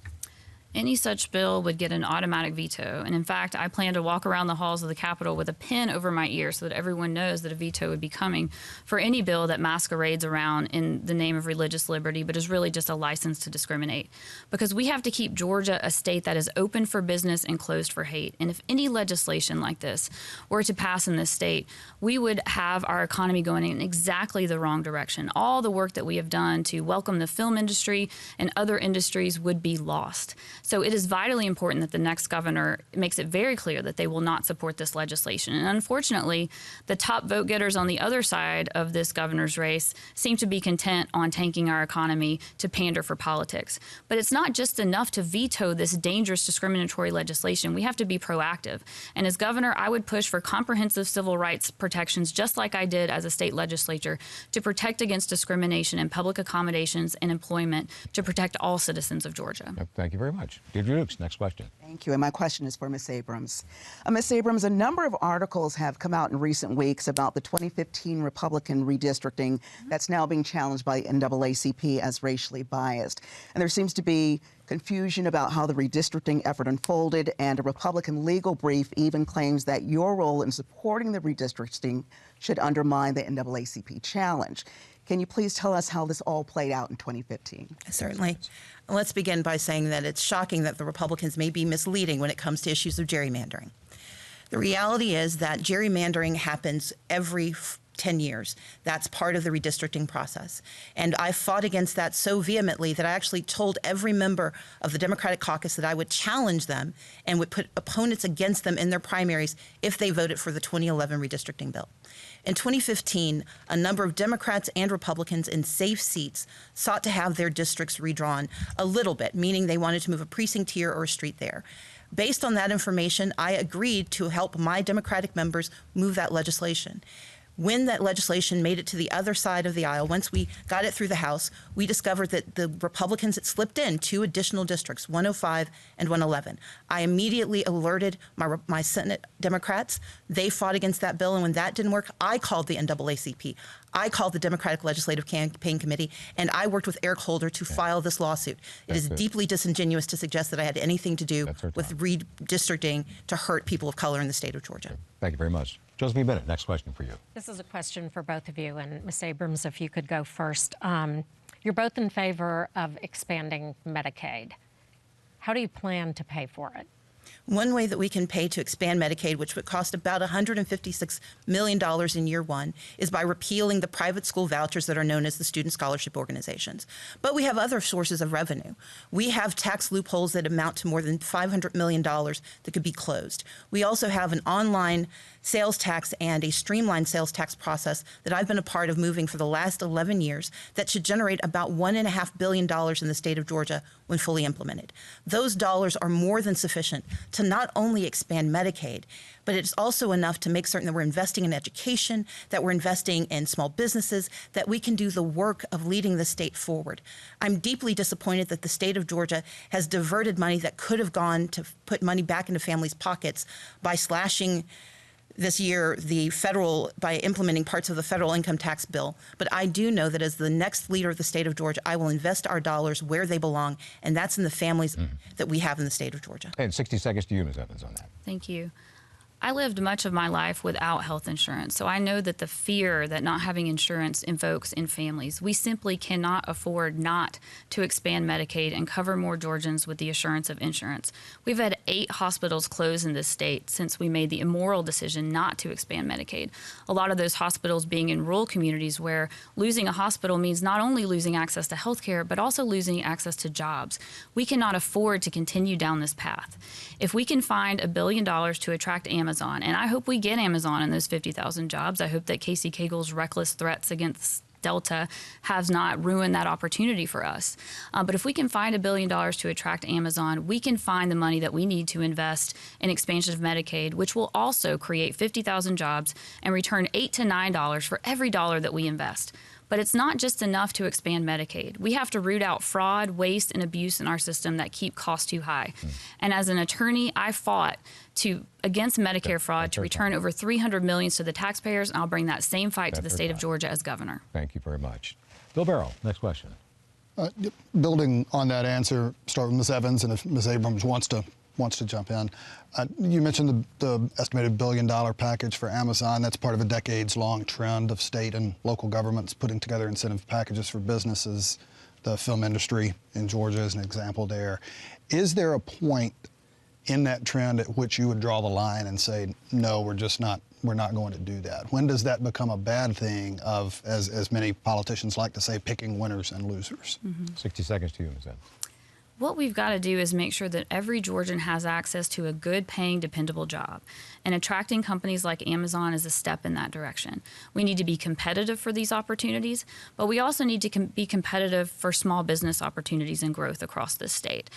Any such bill would get an automatic veto. And in fact, I plan to walk around the halls of the Capitol with a pin over my ear so that everyone knows that a veto would be coming for any bill that masquerades around in the name of religious liberty, but is really just a license to discriminate. Because we have to keep Georgia a state that is open for business and closed for hate. And if any legislation like this were to pass in this state, we would have our economy going in exactly the wrong direction. All the work that we have done to welcome the film industry and other industries would be lost. So it is vitally important that the next governor makes it very clear that they will not support this legislation. And unfortunately, the top vote getters on the other side of this governor's race seem to be content on tanking our economy to pander for politics. But it's not just enough to veto this dangerous discriminatory legislation. We have to be proactive. And as governor, I would push for comprehensive civil rights protections, just like I did as a state legislature, to protect against discrimination in public accommodations and employment, to protect all citizens of Georgia. Thank you very much. Deirdre Dukes, next question. Thank you. And my question is for Ms. Abrams. Ms. Abrams, a number of articles have come out in recent weeks about the 2015 Republican redistricting that's now being challenged by the NAACP as racially biased. And there seems to be confusion about how the redistricting effort unfolded, and a Republican legal brief even claims that your role in supporting the redistricting should undermine the NAACP challenge. Can you please tell us how this all played out in 2015? Certainly. Let's begin by saying that it's shocking that the Republicans may be misleading when it comes to issues of gerrymandering. The reality is that gerrymandering happens every 10 years. That's part of the redistricting process. And I fought against that so vehemently that I actually told every member of the Democratic caucus that I would challenge them and would put opponents against them in their primaries if they voted for the 2011 redistricting bill. In 2015, a number of Democrats and Republicans in safe seats sought to have their districts redrawn a little bit, meaning they wanted to move a precinct here or a street there. Based on that information, I agreed to help my Democratic members move that legislation. When that legislation made it to the other side of the aisle, once we got it through the House, we discovered that the Republicans had slipped in 2 additional districts, 105 and 111. I immediately alerted my Senate Democrats. They fought against that bill, and when that didn't work, I called the NAACP. I called the Democratic Legislative Campaign Committee, and I worked with Eric Holder to file this lawsuit. It is deeply disingenuous to suggest that I had anything to do with redistricting to hurt people of color in the state of Georgia. Thank you very much. Josephine Bennett, next question for you. This is a question for both of you, and Ms. Abrams, if you could go first. You're both in favor of expanding Medicaid. How do you plan to pay for it? One way that we can pay to expand Medicaid, which would cost about $156 million in year one, is by repealing the private school vouchers that are known as the student scholarship organizations. But we have other sources of revenue. We have tax loopholes that amount to more than $500 million that could be closed. We also have an online sales tax and a streamlined sales tax process that I've been a part of moving for the last 11 years that should generate about $1.5 billion in the state of Georgia when fully implemented. Those dollars are more than sufficient to not only expand Medicaid, but it's also enough to make certain that we're investing in education, that we're investing in small businesses, that we can do the work of leading the state forward. I'm deeply disappointed that the state of Georgia has diverted money that could have gone to put money back into families' pockets by slashing this year by implementing parts of the federal income tax bill. But I do know that as the next leader of the state of Georgia, I will invest our dollars where they belong, and that's in the families that we have in the state of Georgia. And 60 seconds to you, Ms. Evans, on that. Thank you. I lived much of my life without health insurance, so I know that the fear that not having insurance invokes in families. We simply cannot afford not to expand Medicaid and cover more Georgians with the assurance of insurance. We've had 8 hospitals close in this state since we made the immoral decision not to expand Medicaid. A lot of those hospitals being in rural communities where losing a hospital means not only losing access to health care, but also losing access to jobs. We cannot afford to continue down this path. If we can find $1 billion to attract Amazon, and I hope we get Amazon in those 50,000 jobs. I hope that Casey Cagle's reckless threats against Delta has not ruined that opportunity for us. But if we can find $1 billion to attract Amazon, we can find the money that we need to invest in expansion of Medicaid, which will also create 50,000 jobs and return $8 to $9 for every dollar that we invest. But it's not just enough to expand Medicaid. We have to root out fraud, waste, and abuse in our system that keep costs too high. And as an attorney, I fought against Medicare fraud to return over $300 million to the taxpayers, and I'll bring that same fight to the state of Georgia as governor. Thank you very much. Bill Barrow, next question. Building on that answer, start with Ms. Evans, and if Ms. Abrams wants to jump in. You mentioned the estimated $1 billion package for Amazon. That's part of a decades-long trend of state and local governments putting together incentive packages for businesses. The film industry in Georgia is an example there. Is there a point in that trend at which you would draw the line and say, no, we're not going to do that? When does that become a bad thing of, as many politicians like to say, picking winners and losers? 60 seconds to you, Ms. Evans. What we've got to do is make sure that every Georgian has access to a good paying, dependable job. And attracting companies like Amazon is a step in that direction. We need to be competitive for these opportunities, but we also need to be competitive for small business opportunities and growth across this state.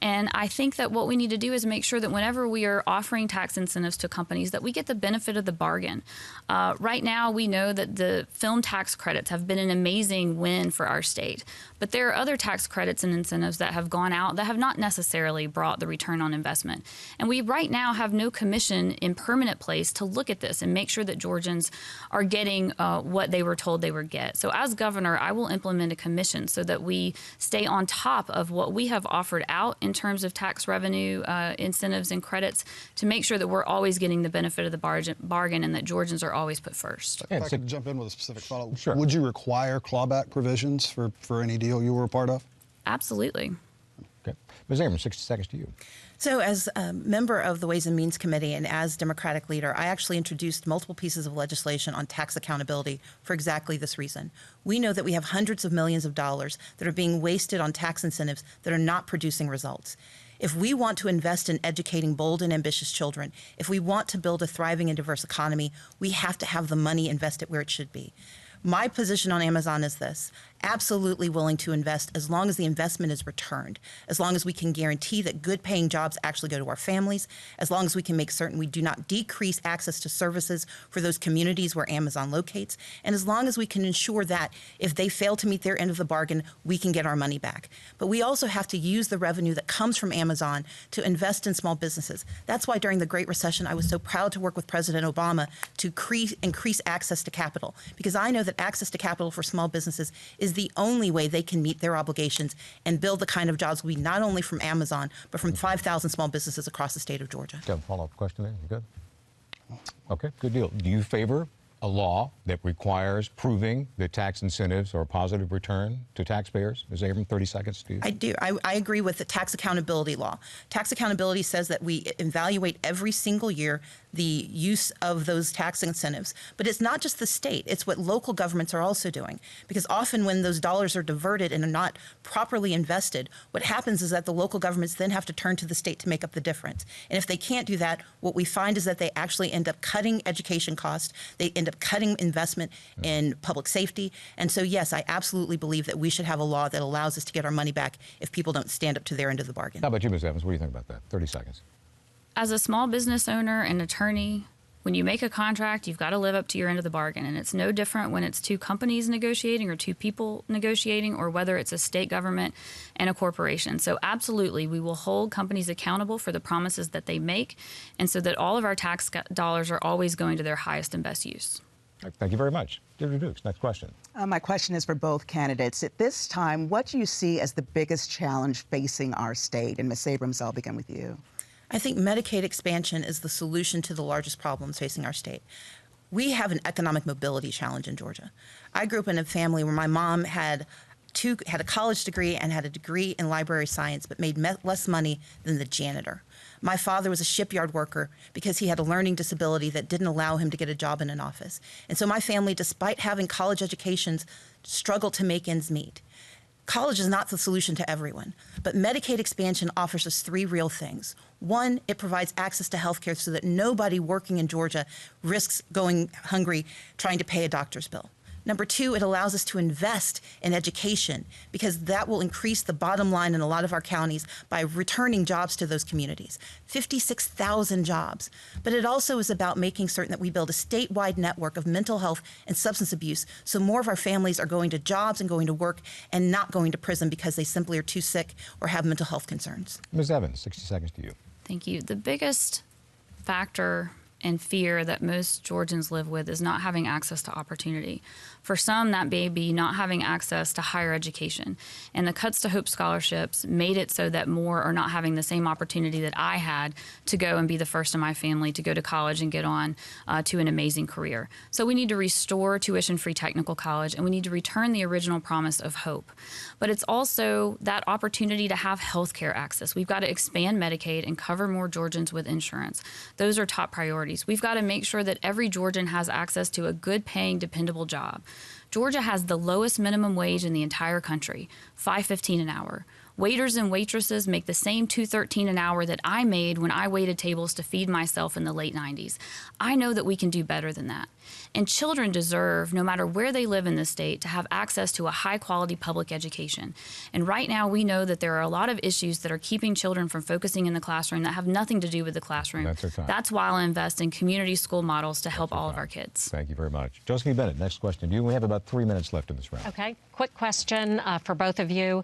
And I think that what we need to do is make sure that whenever we are offering tax incentives to companies, that we get the benefit of the bargain. Right now, we know that the film tax credits have been an amazing win for our state, but there are other tax credits and incentives that have gone out that have not necessarily brought the return on investment. And we right now have no commission in permanent place to look at this and make sure that Georgians are getting what they were told they would get. So as governor, I will implement a commission so that we stay on top of what we have offered out in terms of tax revenue incentives and credits to make sure that we're always getting the benefit of the bargain and that Georgians are always put first. If I could jump in with a specific follow-up. Sure. Would you require clawback provisions for any deal you were a part of? Absolutely. Okay. Ms. Abrams, 60 seconds to you. So as a member of the Ways and Means Committee and as Democratic leader, I actually introduced multiple pieces of legislation on tax accountability for exactly this reason. We know that we have hundreds of millions of dollars that are being wasted on tax incentives that are not producing results. If we want to invest in educating bold and ambitious children, if we want to build a thriving and diverse economy, we have to have the money invested where it should be. My position on Amazon is this: absolutely willing to invest as long as the investment is returned, as long as we can guarantee that good paying jobs actually go to our families, as long as we can make certain we do not decrease access to services for those communities where Amazon locates, and as long as we can ensure that if they fail to meet their end of the bargain, we can get our money back. But we also have to use the revenue that comes from Amazon to invest in small businesses. That's why during the Great Recession, I was so proud to work with President Obama to increase access to capital, because I know that access to capital for small businesses is the only way they can meet their obligations and build the kind of jobs we not only from Amazon, but from 5,000 small businesses across the state of Georgia. Do you have a follow-up question there? You good? Okay, good deal. Do you favor a law that requires proving that tax incentives are a positive return to taxpayers? Ms. Abrams, 30 seconds to you. I do. I agree with the tax accountability law. Tax accountability says that we evaluate every single year the use of those tax incentives. But it's not just the state, it's what local governments are also doing. Because often when those dollars are diverted and are not properly invested, what happens is that the local governments then have to turn to the state to make up the difference. And if they can't do that, what we find is that they actually end up cutting education costs, they end up cutting investment in public safety. And so, yes, I absolutely believe that we should have a law that allows us to get our money back if people don't stand up to their end of the bargain. How about you, Ms. Evans? What do you think about that? 30 seconds. As a small business owner and attorney, when you make a contract, you've got to live up to your end of the bargain. And it's no different when it's two companies negotiating or two people negotiating, or whether it's a state government and a corporation. So absolutely, we will hold companies accountable for the promises that they make, and so that all of our tax dollars are always going to their highest and best use. Thank you very much. Deirdre Dukes, next question. My question is for both candidates. At this time, what do you see as the biggest challenge facing our state? And Ms. Abrams, I'll begin with you. I think Medicaid expansion is the solution to the largest problems facing our state. We have an economic mobility challenge in Georgia. I grew up in a family where my mom had a college degree and had a degree in library science, but made less money than the janitor. My father was a shipyard worker because he had a learning disability that didn't allow him to get a job in an office. And so my family, despite having college educations, struggled to make ends meet. College is not the solution to everyone, but Medicaid expansion offers us three real things. One, it provides access to health care so that nobody working in Georgia risks going hungry trying to pay a doctor's bill. Number two, it allows us to invest in education because that will increase the bottom line in a lot of our counties by returning jobs to those communities. 56,000 jobs. But it also is about making certain that we build a statewide network of mental health and substance abuse so more of our families are going to jobs and going to work and not going to prison because they simply are too sick or have mental health concerns. Ms. Evans, 60 seconds to you. Thank you. The biggest factor and fear that most Georgians live with is not having access to opportunity. For some, that may be not having access to higher education. And the Cuts to Hope scholarships made it so that more are not having the same opportunity that I had to go and be the first in my family to go to college and get on to an amazing career. So we need to restore tuition-free technical college, and we need to return the original promise of hope. But it's also that opportunity to have health care access. We've got to expand Medicaid and cover more Georgians with insurance. Those are top priorities. We've got to make sure that every Georgian has access to a good-paying, dependable job. Georgia has the lowest minimum wage in the entire country, $5.15 an hour. Waiters and waitresses make the same $2.13 an hour that I made when I waited tables to feed myself in the late 90s. I know that we can do better than that. And children deserve, no matter where they live in the state, to have access to a high-quality public education. And right now, we know that there are a lot of issues that are keeping children from focusing in the classroom that have nothing to do with the classroom. That's why I'll invest in community school models to help all of our kids. Thank you very much. Josephine Bennett, next question to you. We have about 3 minutes left in this round. Okay, quick question for both of you.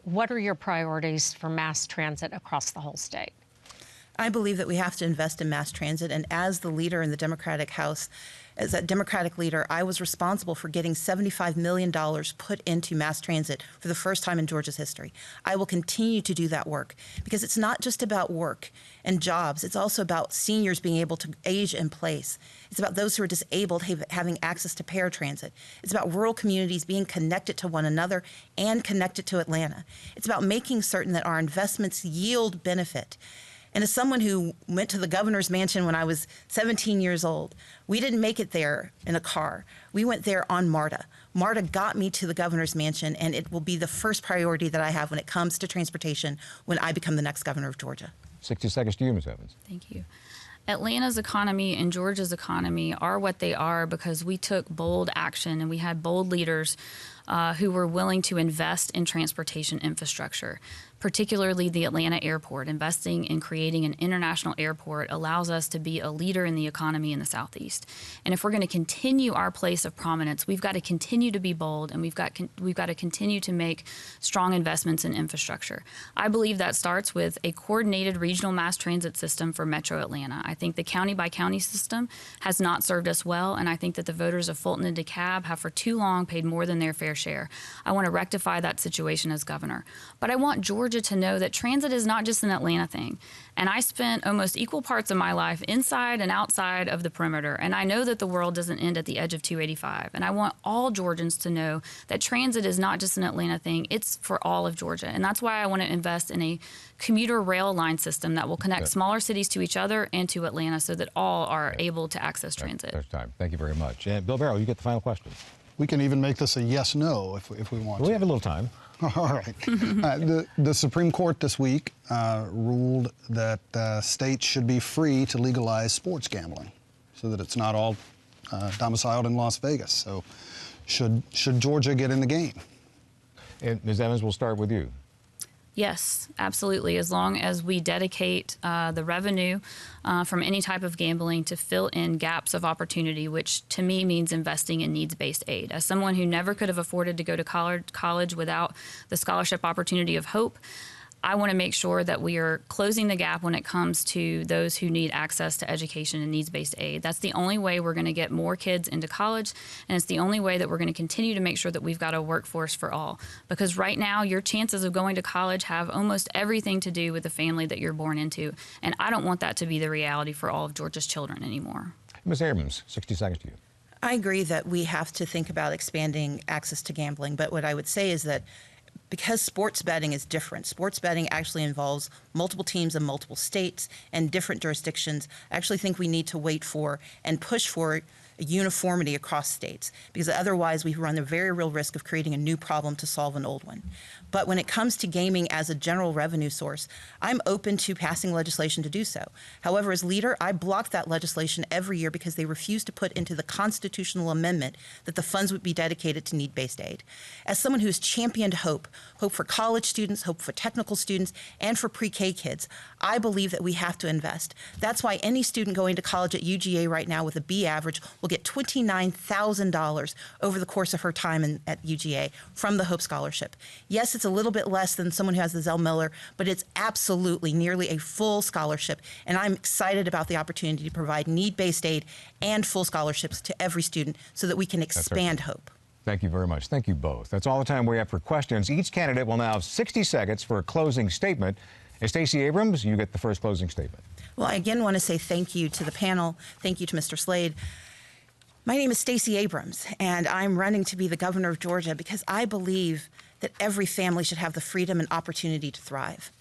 What are your priorities for mass transit across the whole state? I believe that we have to invest in mass transit, and as the leader in the Democratic House, as a Democratic leader, I was responsible for getting $75 million put into mass transit for the first time in Georgia's history. I will continue to do that work because it's not just about work and jobs. It's also about seniors being able to age in place. It's about those who are disabled having access to paratransit. It's about rural communities being connected to one another and connected to Atlanta. It's about making certain that our investments yield benefit. And as someone who went to the governor's mansion when I was 17 years old, we didn't make it there in a car. We went there on MARTA. MARTA got me to the governor's mansion, and it will be the first priority that I have when it comes to transportation when I become the next governor of Georgia. 60 seconds to you, Ms. Evans. Thank you. Atlanta's economy and Georgia's economy are what they are because we took bold action and we had bold leaders who were willing to invest in transportation infrastructure, particularly the Atlanta airport. Investing in creating an international airport allows us to be a leader in the economy in the Southeast. And if we're going to continue our place of prominence, we've got to continue to be bold, and we've got to continue to make strong investments in infrastructure. I believe that starts with a coordinated regional mass transit system for Metro Atlanta. I think the county-by-county system has not served us well, and I think that the voters of Fulton and DeKalb have for too long paid more than their fair share. I want to rectify that situation as governor. But I want Georgia to know that transit is not just an Atlanta thing. And I spent almost equal parts of my life inside and outside of the perimeter. And I know that the world doesn't end at the edge of 285. And I want all Georgians to know that transit is not just an Atlanta thing, it's for all of Georgia. And that's why I want to invest in a commuter rail line system that will connect smaller cities to each other and to Atlanta so that all are able to access transit. There's time. Thank you very much. And Bill Barrow, you get the final question. We can even make this a yes/no if we want to. We have a little time. All right. The Supreme Court this week ruled that states should be free to legalize sports gambling so that it's not all domiciled in Las Vegas. So should Georgia get in the game? And Ms. Evans, we'll start with you. Yes, absolutely. As long as we dedicate the revenue from any type of gambling to fill in gaps of opportunity, which to me means investing in needs-based aid. As someone who never could have afforded to go to college without the scholarship opportunity of Hope, I want to make sure that we are closing the gap when it comes to those who need access to education and needs-based aid. That's the only way we're going to get more kids into college, and it's the only way that we're going to continue to make sure that we've got a workforce for all. Because right now, your chances of going to college have almost everything to do with the family that you're born into, and I don't want that to be the reality for all of Georgia's children anymore. Ms. Abrams, 60 seconds to you. I agree that we have to think about expanding access to gambling, but what I would say is that because sports betting is different, sports betting actually involves multiple teams in multiple states and different jurisdictions. I actually think we need to wait for and push for uniformity across states, because otherwise we run the very real risk of creating a new problem to solve an old one. But when it comes to gaming as a general revenue source, I'm open to passing legislation to do so. However, as leader, I block that legislation every year because they refuse to put into the constitutional amendment that the funds would be dedicated to need-based aid. As someone who's championed hope for college students, hope for technical students, and for pre-K kids, I believe that we have to invest. That's why any student going to college at UGA right now with a B average will get $29,000 over the course of her time at UGA from the Hope Scholarship. Yes, it's a little bit less than someone who has the Zell Miller, but it's absolutely nearly a full scholarship, and I'm excited about the opportunity to provide need-based aid and full scholarships to every student so that we can expand hope. Thank you very much. Thank you both. That's all the time we have for questions. Each candidate will now have 60 seconds for a closing statement. And Stacey Abrams, you get the first closing statement. Well, I again want to say thank you to the panel. Thank you to Mr. Slade. My name is Stacey Abrams, and I'm running to be the governor of Georgia because I believe that every family should have the freedom and opportunity to thrive.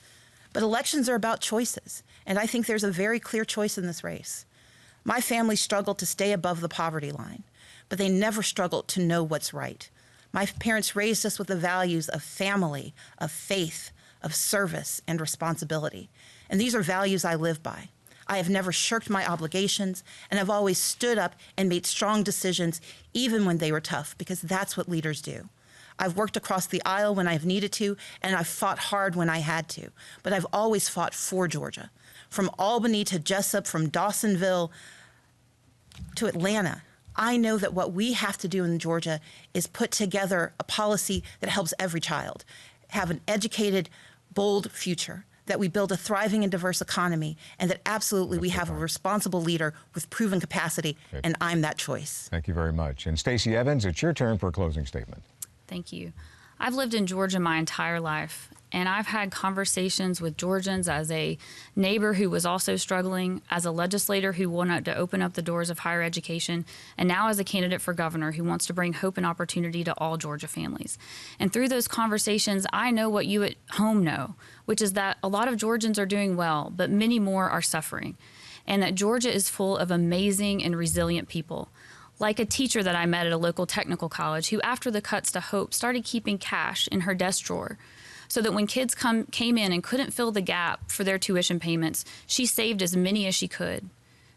But elections are about choices, and I think there's a very clear choice in this race. My family struggled to stay above the poverty line, but they never struggled to know what's right. My parents raised us with the values of family, of faith, of service and responsibility. And these are values I live by. I have never shirked my obligations, and I've always stood up and made strong decisions, even when they were tough, because that's what leaders do. I've worked across the aisle when I've needed to, and I've fought hard when I had to. But I've always fought for Georgia. From Albany to Jessup, from Dawsonville to Atlanta, I know that what we have to do in Georgia is put together a policy that helps every child have an educated, bold future, that we build a thriving and diverse economy, and that absolutely we have a responsible leader with proven capacity, and I'm that choice. Thank you very much. And Stacey Evans, it's your turn for a closing statement. Thank you. I've lived in Georgia my entire life, and I've had conversations with Georgians as a neighbor who was also struggling, as a legislator who wanted to open up the doors of higher education, and now as a candidate for governor who wants to bring hope and opportunity to all Georgia families. And through those conversations, I know what you at home know, which is that a lot of Georgians are doing well, but many more are suffering, and that Georgia is full of amazing and resilient people. Like a teacher that I met at a local technical college who, after the cuts to Hope, started keeping cash in her desk drawer so that when kids came in and couldn't fill the gap for their tuition payments, she saved as many as she could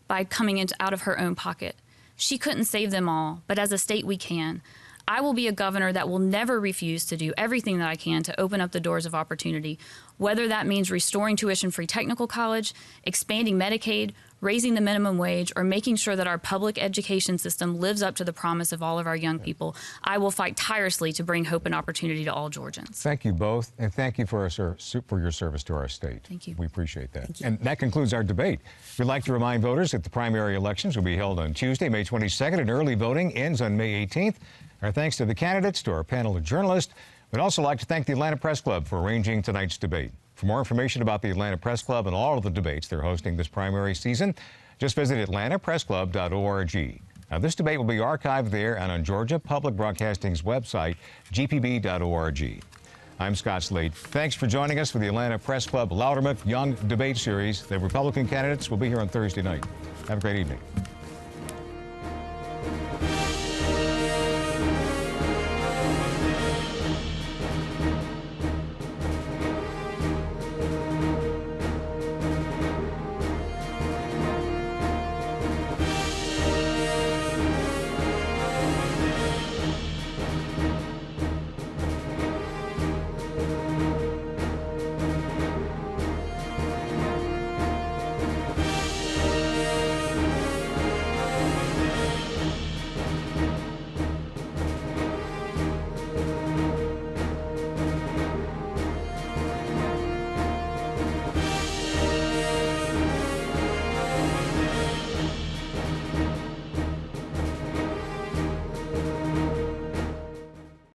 by coming out of her own pocket. She couldn't save them all, but as a state we can. I will be a governor that will never refuse to do everything that I can to open up the doors of opportunity, whether that means restoring tuition-free technical college, expanding Medicaid, raising the minimum wage, or making sure that our public education system lives up to the promise of all of our young people. I will fight tirelessly to bring hope and opportunity to all Georgians. Thank you both, and thank you for your service to our state. Thank you. We appreciate that. And that concludes our debate. We'd like to remind voters that the primary elections will be held on Tuesday, May 22nd, and early voting ends on May 18th. Our thanks to the candidates, to our panel of journalists. We'd also like to thank the Atlanta Press Club for arranging tonight's debate. For more information about the Atlanta Press Club and all of the debates they're hosting this primary season, just visit atlantapressclub.org. Now, this debate will be archived there and on Georgia Public Broadcasting's website, gpb.org. I'm Scott Slade. Thanks for joining us for the Atlanta Press Club Loudermilk Young Debate Series. The Republican candidates will be here on Thursday night. Have a great evening.